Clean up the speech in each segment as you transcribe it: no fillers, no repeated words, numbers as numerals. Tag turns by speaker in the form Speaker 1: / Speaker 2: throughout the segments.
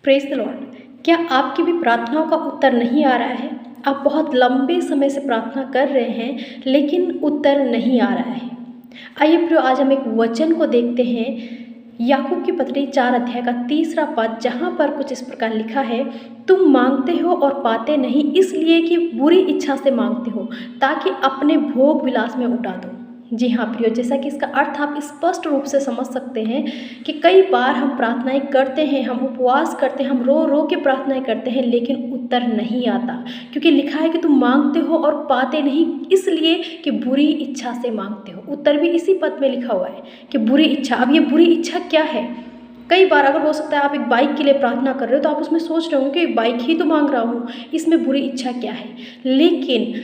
Speaker 1: Praise the Lord. क्या आपकी भी प्रार्थनाओं का उत्तर नहीं आ रहा है? आप बहुत लंबे समय से प्रार्थना कर रहे हैं लेकिन उत्तर नहीं आ रहा है। आइए प्रियो, आज हम एक वचन को देखते हैं, याकूब की पत्री 4 अध्याय का 3रा पद, जहाँ पर कुछ इस प्रकार लिखा है, तुम मांगते हो और पाते नहीं, इसलिए कि बुरी इच्छा से मांगते हो, ताकि अपने भोग विलास में उड़ा दो। जी हाँ प्रियो, जैसा कि इसका अर्थ आप स्पष्ट रूप से समझ सकते हैं कि कई बार हम प्रार्थनाएं करते हैं, हम उपवास करते हैं, हम रो रो के प्रार्थनाएं करते हैं, लेकिन उत्तर नहीं आता, क्योंकि लिखा है कि तुम मांगते हो और पाते नहीं, इसलिए कि बुरी इच्छा से मांगते हो। उत्तर भी इसी पद में लिखा हुआ है कि बुरी इच्छा। अब ये बुरी इच्छा क्या है? कई बार अगर हो सकता है आप एक बाइक के लिए प्रार्थना कर रहे हो तो आप उसमें सोच रहे हो कि बाइक ही तो मांग रहा हूँ, इसमें बुरी इच्छा क्या है? लेकिन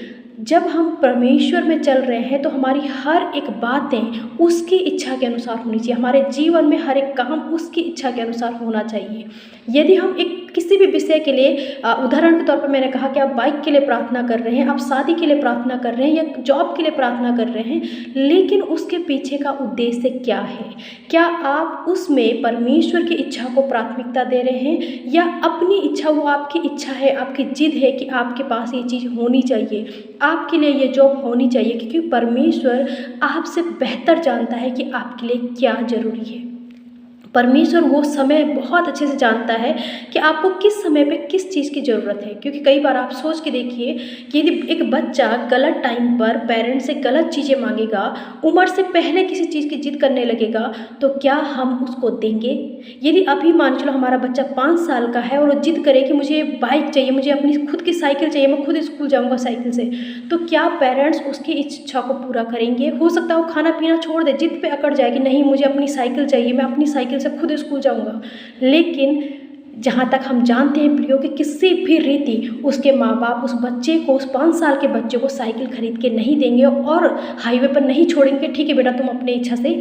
Speaker 1: जब हम परमेश्वर में चल रहे हैं तो हमारी हर एक बातें उसकी इच्छा के अनुसार होनी चाहिए। हमारे जीवन में हर एक काम उसकी इच्छा के अनुसार होना चाहिए। यदि हम एक किसी भी विषय के लिए, उदाहरण के तौर पर मैंने कहा कि आप बाइक के लिए प्रार्थना कर रहे हैं, आप शादी के लिए प्रार्थना कर रहे हैं या जॉब के लिए प्रार्थना कर रहे हैं, लेकिन उसके पीछे का उद्देश्य क्या है? क्या आप उसमें परमेश्वर की इच्छा को प्राथमिकता दे रहे हैं या अपनी इच्छा? वो आपकी इच्छा है, आपकी जिद है कि आपके पास ये चीज़ होनी चाहिए, आपके लिए ये जॉब होनी चाहिए, क्योंकि परमेश्वर आपसे बेहतर जानता है कि आपके लिए क्या ज़रूरी है। परमेश्वर वो समय बहुत अच्छे से जानता है कि आपको किस समय पे किस चीज़ की ज़रूरत है। क्योंकि कई बार आप सोच के देखिए कि यदि एक बच्चा गलत टाइम पर पेरेंट्स से गलत चीज़ें मांगेगा, उम्र से पहले किसी चीज़ की जिद करने लगेगा, तो क्या हम उसको देंगे? यदि अभी मान चलो हमारा बच्चा 5 साल का है और वो जिद करे कि मुझे बाइक चाहिए, मुझे अपनी खुद की साइकिल चाहिए, मैं खुद स्कूल जाऊँगा साइकिल से, तो क्या पेरेंट्स उसकी इच्छा को पूरा करेंगे? हो सकता है वो खाना पीना छोड़ दे, जिद पे अकड़ जाए कि नहीं मुझे अपनी साइकिल चाहिए, मैं अपनी साइकिल से खुद स्कूल जाऊंगा। लेकिन जहाँ तक हम जानते हैं प्रियो कि किसी भी रीति उसके माँ बाप उस बच्चे को, उस 5 साल के बच्चे को साइकिल खरीद के नहीं देंगे और हाईवे पर नहीं छोड़ेंगे, ठीक है बेटा तुम अपने इच्छा से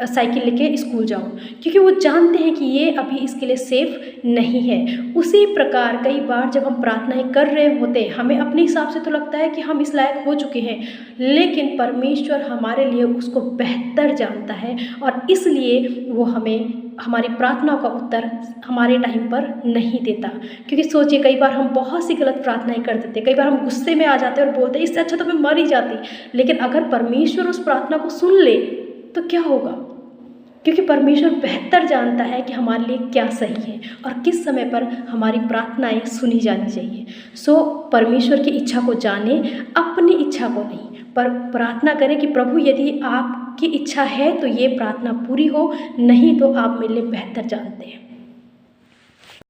Speaker 1: साइकिल लेके स्कूल जाओ, क्योंकि वो जानते हैं कि ये अभी इसके लिए सेफ नहीं है। उसी प्रकार कई बार जब हम प्रार्थनाएं कर रहे होते हैं, हमें अपने हिसाब से तो लगता है कि हम इस लायक हो चुके हैं, लेकिन परमेश्वर हमारे लिए उसको बेहतर जानता है और इसलिए वो हमें हमारी प्रार्थनाओं का उत्तर हमारे टाइम पर नहीं देता। क्योंकि सोचिए, कई बार हम बहुत सी गलत प्रार्थनाएं कर देते, कई बार हम गुस्से में आ जाते और बोलते इससे अच्छा तो मैं मर ही जाती, लेकिन अगर परमेश्वर उस प्रार्थना को सुन ले तो क्या होगा? क्योंकि परमेश्वर बेहतर जानता है कि हमारे लिए क्या सही है और किस समय पर हमारी प्रार्थनाएं सुनी जानी चाहिए। सो परमेश्वर की इच्छा को जाने, अपनी इच्छा को नहीं, पर प्रार्थना करें कि प्रभु यदि आपकी इच्छा है तो ये प्रार्थना पूरी हो, नहीं तो आप मेरे लिए बेहतर जानते हैं।